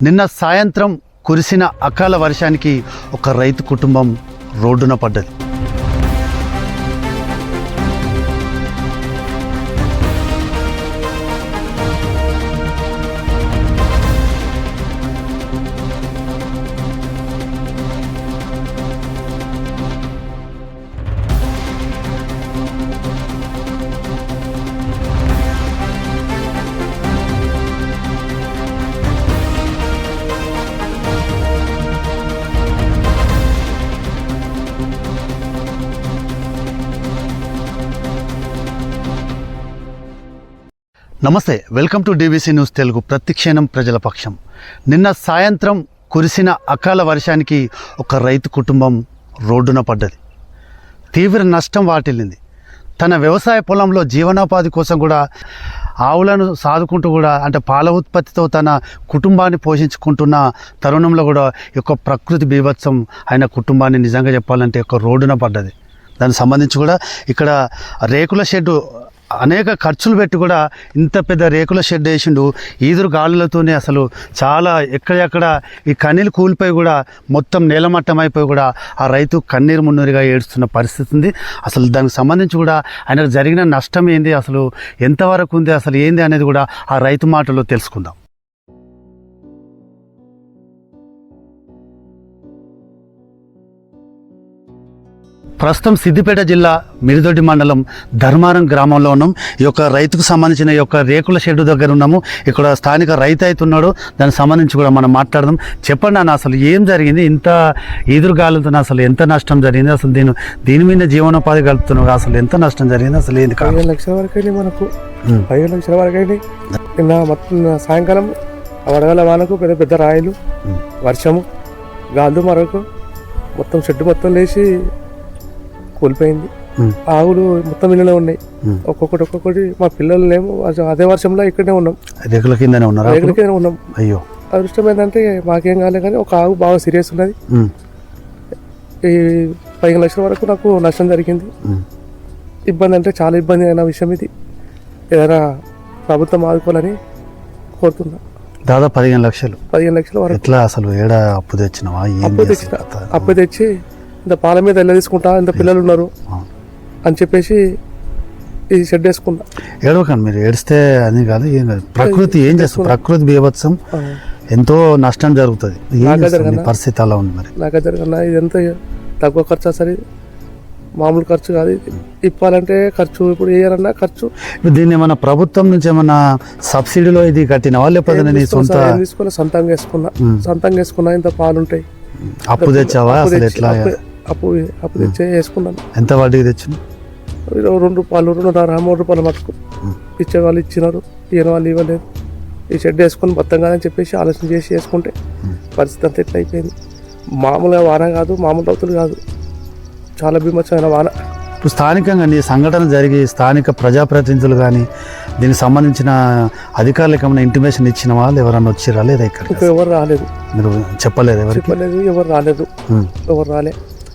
నిన్న సాయంత్రం కురిసిన అకాల వర్షానికి ఒక రైతు కుటుంబం రోడ్డున పడ్డది. నమస్తే, welcome to DBC news Telugu, ప్రతిక్షణం ప్రజల పక్షం. నిన్న సాయంత్రం కురిసిన అకాల వర్షానికి ఒక రైతు కుటుంబం రోడ్డున పడ్డది. తీవ్ర నష్టం వాటిల్లింది. తన వ్యవసాయ పొలంలో జీవనోపాధి కోసం కూడా ఆవులను సాదుకుంటూ కూడా అంటే పాల ఉత్పత్తితో తన కుటుంబాన్ని పోషించుకుంటున్న తరుణంలో కూడా ఈ యొక్క ప్రకృతి బీభత్సం ఆయన కుటుంబాన్ని నిజంగా చెప్పాలంటే ఒక రోడ్డున పడ్డది. దానికి సంబంధించి కూడా ఇక్కడ రేకుల షెడ్డు అనేక ఖర్చులు పెట్టి కూడా ఇంత పెద్ద రేకుల షెడ్ వేసిండు. ఈదురు గాలులతోనే అసలు చాలా ఎక్కడెక్కడ ఈ కన్నీళ్ళు కూలిపోయి కూడా మొత్తం నేలమట్టం అయిపోయి కూడా ఆ రైతు కన్నీరు మున్నీరుగా ఏడుస్తున్న పరిస్థితి ఉంది. అసలు దానికి సంబంధించి కూడా ఆయనకు జరిగిన నష్టం ఏంది, అసలు ఎంతవరకు ఉంది, అసలు ఏంది అనేది కూడా ఆ రైతు మాటలో తెలుసుకుందాం. ప్రస్తుతం సిద్దిపేట జిల్లా మిరిదొడ్డి మండలం ధర్మారం గ్రామంలో ఉన్నాం. ఈ యొక్క రైతుకు సంబంధించిన ఈ యొక్క రేకుల షెడ్డు దగ్గర ఉన్నాము. ఇక్కడ స్థానిక రైతు అయితే ఉన్నాడు. దానికి సంబంధించి కూడా మనం మాట్లాడదాం. చెప్పండి అన్న, అసలు ఏం జరిగింది? ఇంత ఎదురుగాలుతో అసలు ఎంత నష్టం జరిగింది? అసలు దీని మీద జీవనోపాధి కలుపుతున్నావు, అసలు ఎంత నష్టం జరిగింది? అసలు ఏంది? 5 లక్షల వరకు అయినాయి మనకు. 5 లక్షల వరకు అయినాయి. నిన్న మొత్తం సాయంకాలం వడగల వానకు పెద్ద పెద్ద రాయిలు, వర్షము, గాలు మరొక మొత్తం షెడ్డు మొత్తం లేచి కూలిపోయింది. ఆవులు మొత్తం ఇళ్ళలో ఉన్నాయి. ఒక్కొక్కటి మా పిల్లలు లేము. అదే వర్షంలో ఇక్కడనే ఉన్నాం, రేకుల కిందనే ఉన్నాం. అయ్యో, అదృష్టం ఏంటంటే మాకేం కాలే, కానీ ఒక ఆవు బాగా సీరియస్ ఉన్నది. ఈ 5 లక్షల వరకు నాకు నష్టం జరిగింది. ఇబ్బంది అంటే చాలా ఇబ్బంది అయిన విషయం ఇది. ఏదైనా ప్రభుత్వం ఆదుకోవాలని కోరుతున్నా. దాదాపు 15 లక్షల వరకు. ఎట్లా అసలు ఏడ అప్పు తెచ్చినావా? అప్పు తెచ్చి ఇంత పాల మీద వెళ్ళ తీసుకుంటా, ఇంత పిల్లలు ఉన్నారు అని చెప్పేసి ఈ షెడ్ వేసుకున్నా. ఏడవకండి, మీరు ఏడిస్తే అని కాదు, ఏం కాదు. ప్రకృతి ఏం చేస్తుంది, ప్రకృతి బీభత్సం, ఎంతో నష్టం జరుగుతుంది. పరిస్థితి అలా ఉంది. మరి నాకు జరగన్నా ఇదంతా తక్కువ ఖర్చు, అసలు మామూలు ఖర్చు కాదు. ఇప్పాలంటే ఖర్చు, ఇప్పుడు వేయాలన్నా ఖర్చు. దీన్ని ఏమన్నా ప్రభుత్వం నుంచి ఏమన్నా సబ్సిడీలో ఇది కట్టినవా, లేకపోతే తీసుకున్నా? సొంతంగా వేసుకున్నా. ఇంత పాలుంటాయి. అప్పు తెచ్చావా? అసలు ఎట్లా? అప్పు తెచ్చే వేసుకున్నాను. ఎంత వడ్డీకి తెచ్చిన? 2 రూపాయలు, 2.5, 3 రూపాయలు మటుకు ఇచ్చే వాళ్ళు ఇచ్చినారు, ఈయన వాళ్ళు ఇవ్వలేదు. ఈ షెడ్ వేసుకొని మొత్తం కాదని చెప్పేసి ఆలోచన చేసి వేసుకుంటే పరిస్థితి అంతా ఎట్లా అయిపోయింది. మామూలుగా వాన కాదు, మామూలు రైతులు కాదు, చాలా బీభత్సమైన వాన. ఇప్పుడు స్థానికంగా నీ సంఘటన జరిగి స్థానిక ప్రజాప్రతినిధులు కానీ దీనికి సంబంధించిన అధికారులకు ఏమైనా ఇంటిమేషన్ ఇచ్చిన వాళ్ళు ఎవరన్నా వచ్చిరా? లేదా ఇక్కడ ఎవరు రాలేదు. మీరు చెప్పలేదు? ఎవరు రాలేదు.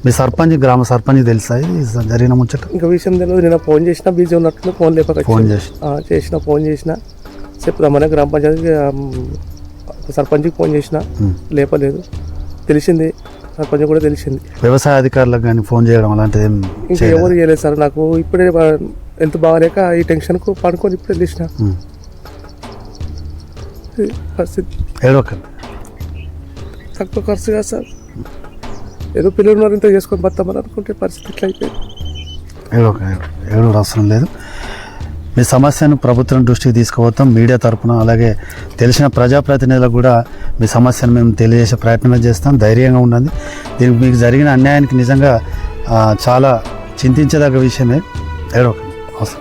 మీ సర్పంచ్, గ్రామ సర్పంచ్ తెలుసా జరిగిన ముచ్చట? ఇంకా విషయం తెలియదు. నేను ఫోన్ చేసిన, బిజీ ఉన్నట్లు ఫోన్ లేపక ఫోన్ చేసిన చెప్దామని గ్రామ పంచాయతీ సర్పంచ్కి ఫోన్ చేసిన, లేపలేదు. తెలిసింది, సర్పంచ్ కూడా తెలిసింది. వ్యవసాయ అధికారులకు కానీ ఫోన్ చేయడం అలాంటిది ఇంకా ఎవరు చేయలేదు సార్. నాకు ఇప్పుడే ఎంత బాగాలేక ఈ టెన్షన్కు పడుకొని ఇప్పుడే తెలిసిన పరిస్థితి. తక్కువ ఖర్చు కాదు సార్, ఏదో పిల్లలు ఉన్నారు ఇంత చేసుకొని బతామని అనుకుంటే పరిస్థితి ఇట్లా అయిపోయింది. ఏడో అవసరం లేదు. మీ సమస్యను ప్రభుత్వం దృష్టికి తీసుకుపోతాం మీడియా తరఫున. అలాగే తెలిసిన ప్రజాప్రతినిధులకు కూడా మీ సమస్యను మేము తెలియజేసే ప్రయత్నం చేస్తాం. ధైర్యంగా ఉండండి. దీనికి మీకు జరిగిన అన్యాయానికి నిజంగా చాలా చింతించదగ్గ విషయమే. అవసరం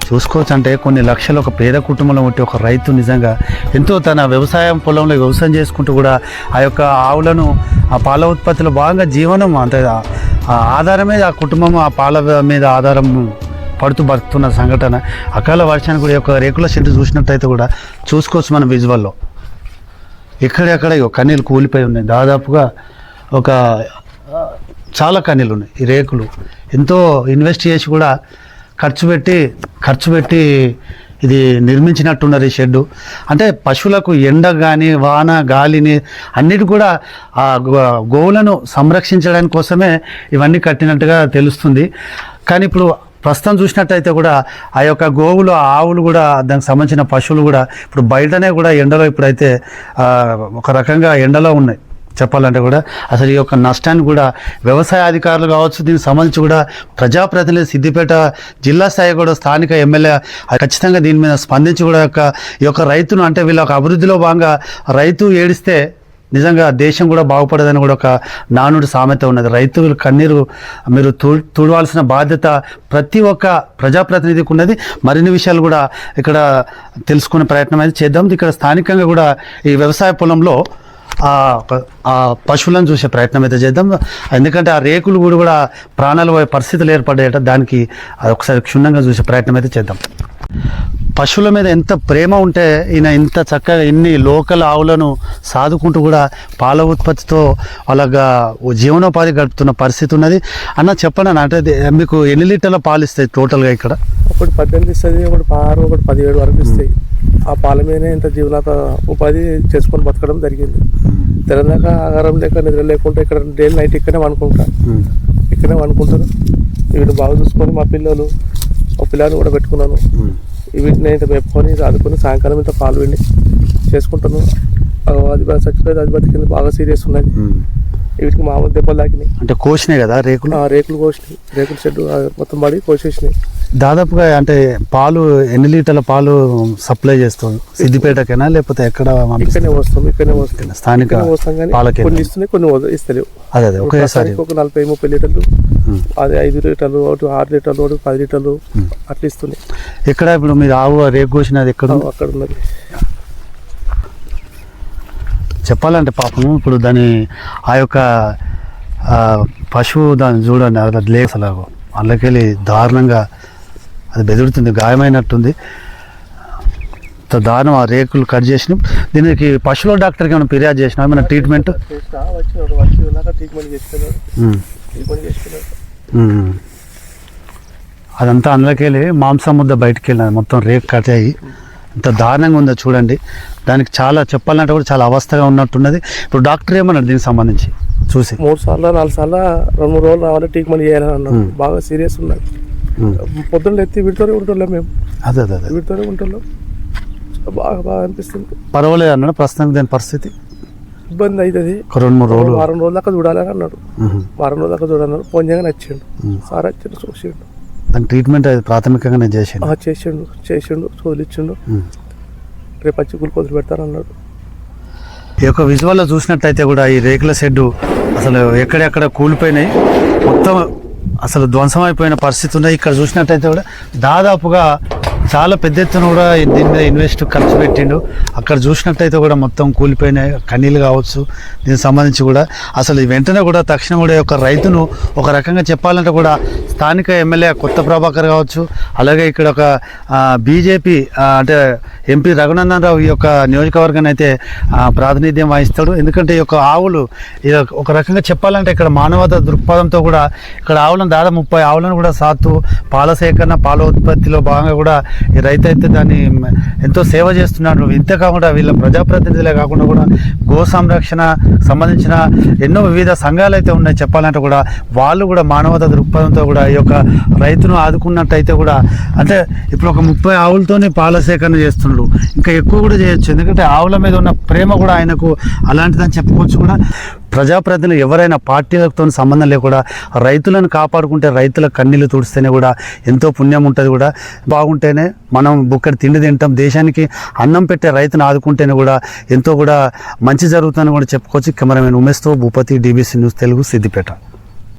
చూసుకోవచ్చు. అంటే కొన్ని లక్షలు ఒక పేద కుటుంబంలో ఉంటే ఒక రైతు నిజంగా ఎంతో తన వ్యవసాయం పొలంలో వ్యవసాయం చేసుకుంటూ కూడా ఆ యొక్క ఆవులను, ఆ పాల ఉత్పత్తిలో భాగంగా జీవనం అంటే ఆధారమే ఆ కుటుంబం ఆ పాల మీద ఆధారం పడుతూ బతుకుతున్న సంఘటన. అకాల వర్షానికి కూడా ఒక రేకుల షెడ్ చూసినట్టయితే కూడా చూసుకోవచ్చు మనం విజువల్లో. ఎక్కడెక్కడ కన్నీళ్ళు కూలిపోయి ఉన్నాయి. దాదాపుగా ఒక చాలా కన్నీళ్ళు ఉన్నాయి. ఈ రేకులు ఎంతో ఇన్వెస్ట్ చేసి కూడా ఖర్చు పెట్టి ఇది నిర్మించినట్టున్నారు ఈ షెడ్డు. అంటే పశువులకు ఎండ కానీ వాన గాలిని అన్నిటి కూడా ఆ గోవులను సంరక్షించడానికి కోసమే ఇవన్నీ కట్టినట్టుగా తెలుస్తుంది. కానీ ఇప్పుడు ప్రస్తుతం చూసినట్టయితే కూడా ఆ యొక్క గోవులు ఆవులు కూడా దానికి సంబంధించిన పశువులు కూడా ఇప్పుడు బయటనే కూడా ఎండలో ఇప్పుడైతే ఒక రకంగా ఎండలో ఉన్నాయి చెప్పాలంటే కూడా. అసలు ఈ యొక్క నష్టాన్ని కూడా వ్యవసాయ అధికారులు కావచ్చు, దీనికి సంబంధించి కూడా ప్రజాప్రతినిధి సిద్దిపేట జిల్లా స్థాయి కూడా స్థానిక ఎమ్మెల్యే ఖచ్చితంగా దీని మీద స్పందించి కూడా ఈ యొక్క రైతును అంటే వీళ్ళ యొక్క అభివృద్ధిలో భాగంగా రైతు ఏడిస్తే నిజంగా దేశం కూడా బాగుపడదని కూడా ఒక నానుడి సామెత ఉన్నది. రైతుల కన్నీరు మీరు తుడవాల్సిన బాధ్యత ప్రతి ఒక్క ప్రజాప్రతినిధికి ఉన్నది. మరిన్ని విషయాలు కూడా ఇక్కడ తెలుసుకునే ప్రయత్నం అయితే చేద్దాం. ఇక్కడ స్థానికంగా కూడా ఈ వ్యవసాయ పొలంలో ఆ పశువులను చూసే ప్రయత్నం అయితే చేద్దాం. ఎందుకంటే ఆ రేకులు కూడా ప్రాణాలు పోయే పరిస్థితులు ఏర్పడ్డాయట. దానికి ఒకసారి క్షుణ్ణంగా చూసే ప్రయత్నం అయితే చేద్దాం. పశువుల మీద ఎంత ప్రేమ ఉంటే ఈయన ఇంత చక్కగా ఇన్ని లోకల్ ఆవులను సాదుకుంటూ కూడా పాల ఉత్పత్తితో అలాగా జీవనోపాధి గడుపుతున్న పరిస్థితి ఉన్నది. అన్న చెప్పండి, అంటే మీకు ఎన్ని లీటర్ల పాలు ఇస్తాయి టోటల్గా ఇక్కడ? ఒకటి 18 ఇస్తుంది, ఒకటి 6, ఒకటి 17 వరకు ఇస్తాయి. ఆ పాల మీదనే ఇంత ఉపాధి చేసుకొని బతకడం జరిగింది. తెలంగాణ ఆహారం లేక నిద్ర లేకుండా ఇక్కడ డైలీ నైట్ ఇక్కడనే వండుకుంటాను. వీటిని బాగా చూసుకొని మా పిల్లలు ఒక పిల్లలు కూడా పెట్టుకున్నాను. వీటిని ఇంత మెప్పుకొని రాదుకొని సాయంకాలం ఇంత పాలు పిండి చేసుకుంటాను. అది చచ్చిపోయేది, అది బతికింది, బాగా సీరియస్ ఉన్నది. వీటికి మామూలు దెబ్బలు తాకినాయి. అంటే కోసినాయి కదా రేకులు? రేకులు కోసినాయి, రేకుల షెడ్ మొత్తం పడి కోసేసినాయి. దాదాపుగా అంటే పాలు ఎన్ని లీటర్ల పాలు సప్లై చేస్తాం? సిద్దిపేటకైనా లేకపోతే ఎక్కడ? ఇక్కడనే వస్తాం స్థానిక పాలకి కొన్ని ఇస్తున్నాయి, కొన్ని ఇస్తలేవు. అదే ఒకేసారి ఒక 40-30 లీటర్లు, అది 5 లీటర్లు, ఒకటి 6 లీటర్లు, ఒకటి 10 లీటర్లు అట్లా ఇస్తున్నాయి. ఎక్కడ ఇప్పుడు మీరు ఆవు రేకు కోసినది ఎక్కడ? అక్కడ ఉన్నది. చెప్పాలంటే పాపం ఇప్పుడు దాని ఆ యొక్క పశువు దాన్ని చూడండి, అది లేదు అసలు. అందులోకెళ్ళి దారుణంగా అది బెదురుతుంది, గాయమైనట్టుంది. దారుణం. ఆ రేకులు కట్ చేసినాం. దీనికి పశువుల డాక్టర్కి ఏమైనా ఫిర్యాదు చేసినా? ఏమైనా ట్రీట్మెంట్? అదంతా అందులోకెళ్ళి మాంసం ముద్ద బయటకు వెళ్ళినది, మొత్తం రేకు కట్ అయ్యి ఇంత దారుణంగా ఉందో చూడండి. దానికి చాలా చెప్పాలంటే కూడా చాలా అవస్థగా ఉన్నట్టున్నది. ఇప్పుడు డాక్టర్ ఏమన్నాడు దీనికి సంబంధించి చూసి? 3 సార్లు 4 సార్లు 2-3 రోజులు రావాలి, ట్రీట్మెంట్ చేయాలని అన్నాడు. బాగా సీరియస్ ఉన్నది. పొద్దున్న ఎత్తి వీటితోనే ఉంటున్నాం మేము. అదే వీటితోనే ఉంటున్నాం. బాగా అనిపిస్తుంది. పర్వాలేదు అన్నాడు ప్రస్తుతానికి దాని పరిస్థితి? ఇబ్బంది అవుతుంది. 2-3 రోజులు, వారం రోజుల దాకా చూడాలని అన్నాడు. వారం రోజుల దాకా చూడాలన్నాడు. ఫోన్ చేయగానే వచ్చిండు, సార్ వచ్చిండు, చూసిండు. దాని ట్రీట్మెంట్ ప్రాథమికంగా చేసిండు, వదిలిచ్చిండు. రేపు వచ్చి గ్లూకోజులు పెడతారన్నాడు. ఈ యొక్క విజువల్లో చూసినట్టయితే కూడా ఈ రేకుల షెడ్డు అసలు ఎక్కడెక్కడ కూలిపోయినాయి, మొత్తం అసలు ధ్వంసమైపోయిన పరిస్థితి ఉన్నాయి. ఇక్కడ చూసినట్టయితే కూడా దాదాపుగా చాలా పెద్ద ఎత్తున కూడా దీని మీద ఖర్చు పెట్టిండు. అక్కడ చూసినట్టయితే కూడా మొత్తం కూలిపోయినాయి, కన్నీళ్ళు కావచ్చు. దీనికి సంబంధించి కూడా అసలు వెంటనే కూడా తక్షణం కూడా ఒక రైతును ఒక రకంగా చెప్పాలంటే కూడా స్థానిక ఎమ్మెల్యే కొత్త ప్రభాకర్ కావచ్చు, అలాగే ఇక్కడ ఒక బీజేపీ అంటే ఎంపీ రఘునందన్ రావు ఈ యొక్క నియోజకవర్గాన్ని అయితే ప్రాతినిధ్యం వహిస్తాడు. ఎందుకంటే ఈ యొక్క ఆవులు ఒక రకంగా చెప్పాలంటే ఇక్కడ మానవతా దృక్పథంతో కూడా ఇక్కడ ఆవులను దాదాపు 30 ఆవులను కూడా సాత్తు పాల సేకరణ, పాల ఉత్పత్తిలో భాగంగా కూడా ఈ రైతు అయితే దాన్ని ఎంతో సేవ చేస్తున్నాడు. ఇంతే కాకుండా వీళ్ళ ప్రజాప్రతినిధులే కాకుండా కూడా గో సంరక్షణ సంబంధించిన ఎన్నో వివిధ సంఘాలు అయితే ఉన్నాయి. చెప్పాలంటే కూడా వాళ్ళు కూడా మానవతా దృక్పథంతో కూడా ఈ యొక్క రైతును ఆదుకున్నట్టయితే కూడా అంటే ఇప్పుడు ఒక 30 ఆవులతోనే పాల సేకరణ చేస్తున్నాడు. ఇంకా ఎక్కువ కూడా చేయొచ్చు, ఎందుకంటే ఆవుల మీద ఉన్న ప్రేమ కూడా ఆయనకు అలాంటిదని చెప్పుకోవచ్చు. కూడా ప్రజాప్రతినిధులు ఎవరైనా పార్టీలతో సంబంధం లేకుండా రైతులను కాపాడుకుంటే, రైతుల కన్నీళ్లు తుడిస్తేనే కూడా ఎంతో పుణ్యం ఉంటుంది. కూడా బాగుంటేనే మనం బుక్కడి తిండి తింటాం. దేశానికి అన్నం పెట్టే రైతును ఆదుకుంటేనే కూడా ఎంతో కూడా మంచి జరుగుతుందని కూడా చెప్పుకోవచ్చు. కెమెరామెన్ ఉమేష్తో భూపతి, DBC న్యూస్ తెలుగు, సిద్దిపేట.